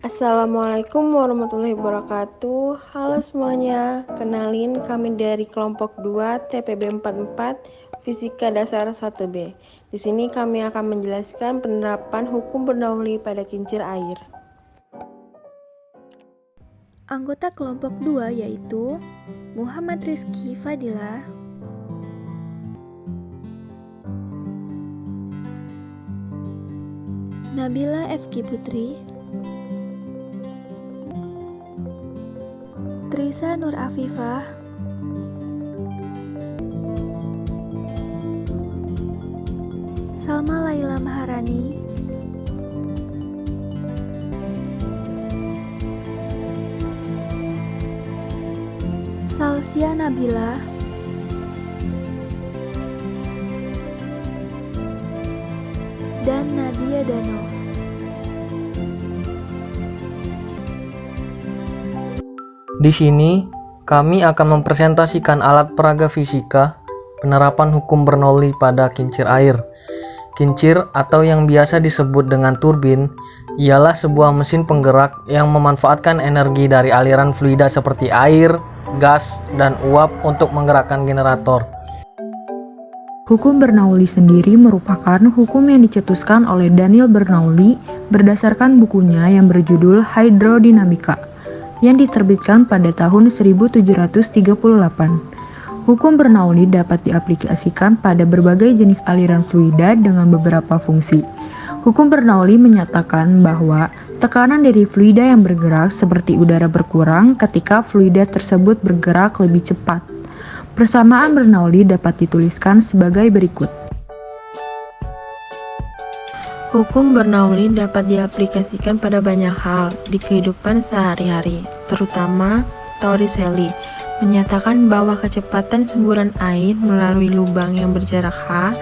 Assalamualaikum warahmatullahi wabarakatuh. Halo semuanya, kenalin kami dari kelompok 2 TPB 44 Fisika Dasar 1B. Di sini kami akan menjelaskan penerapan hukum Bernoulli pada kincir air. Anggota kelompok 2 yaitu Muhammad Rizky Fadilah, Nabila F.K. Putri, Trisa Nur Afifah, Salma Laila Maharani, Salsia Nabila, dan Nadia Danov. Di sini, kami akan mempresentasikan alat peraga fisika, penerapan hukum Bernoulli pada kincir air. Kincir atau yang biasa disebut dengan turbin ialah sebuah mesin penggerak yang memanfaatkan energi dari aliran fluida seperti air, gas, dan uap untuk menggerakkan generator. Hukum Bernoulli sendiri merupakan hukum yang dicetuskan oleh Daniel Bernoulli berdasarkan bukunya yang berjudul Hydrodinamika yang diterbitkan pada tahun 1738. Hukum Bernoulli dapat diaplikasikan pada berbagai jenis aliran fluida dengan beberapa fungsi. Hukum Bernoulli menyatakan bahwa tekanan dari fluida yang bergerak seperti udara berkurang ketika fluida tersebut bergerak lebih cepat. Persamaan Bernoulli dapat dituliskan sebagai berikut. Hukum Bernoulli dapat diaplikasikan pada banyak hal di kehidupan sehari-hari, terutama Torricelli menyatakan bahwa kecepatan semburan air melalui lubang yang berjarak h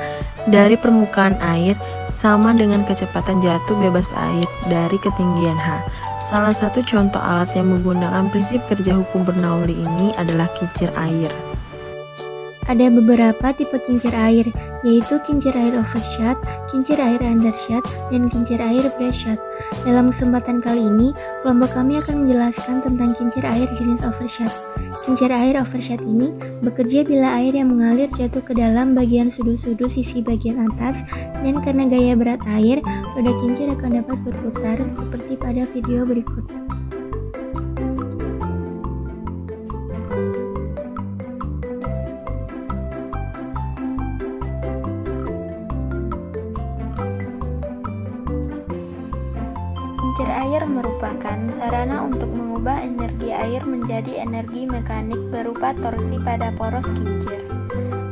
dari permukaan air sama dengan kecepatan jatuh bebas air dari ketinggian h. Salah satu contoh alat yang menggunakan prinsip kerja hukum Bernoulli ini adalah kincir air. Ada beberapa tipe kincir air, yaitu kincir air overshot, kincir air undershot, dan kincir air breastshot. Dalam kesempatan kali ini, kelompok kami akan menjelaskan tentang kincir air jenis overshot. Kincir air overshot ini bekerja bila air yang mengalir jatuh ke dalam bagian sudut-sudut sisi bagian atas, dan karena gaya berat air, roda kincir akan dapat berputar seperti pada video berikut. Kincir air merupakan sarana untuk mengubah energi air menjadi energi mekanik berupa torsi pada poros kincir.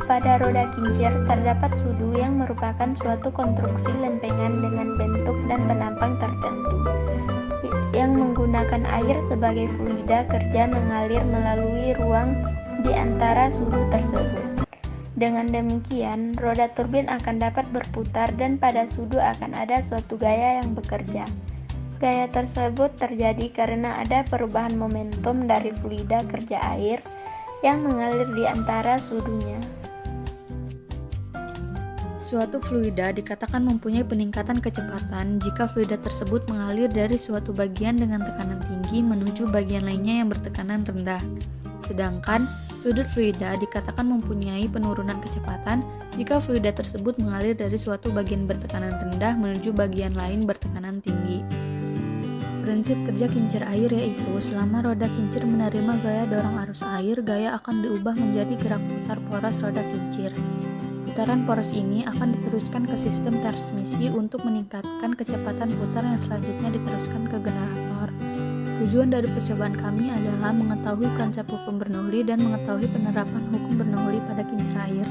Pada roda kincir terdapat sudu yang merupakan suatu konstruksi lempengan dengan bentuk dan penampang tertentu, yang menggunakan air sebagai fluida kerja mengalir melalui ruang di antara sudu tersebut. Dengan demikian, roda turbin akan dapat berputar dan pada sudu akan ada suatu gaya yang bekerja. Gaya tersebut terjadi karena ada perubahan momentum dari fluida kerja air yang mengalir di antara sudunya. Suatu fluida dikatakan mempunyai peningkatan kecepatan jika fluida tersebut mengalir dari suatu bagian dengan tekanan tinggi menuju bagian lainnya yang bertekanan rendah. Sedangkan sudut fluida dikatakan mempunyai penurunan kecepatan jika fluida tersebut mengalir dari suatu bagian bertekanan rendah menuju bagian lain bertekanan tinggi. Prinsip kerja kincir air yaitu selama roda kincir menerima gaya dorong arus air, gaya akan diubah menjadi gerak putar poros roda kincir. Putaran poros ini akan diteruskan ke sistem transmisi untuk meningkatkan kecepatan putar yang selanjutnya diteruskan ke generator. Tujuan dari percobaan kami adalah mengetahui konsep hukum Bernoulli dan mengetahui penerapan hukum Bernoulli pada kincir air.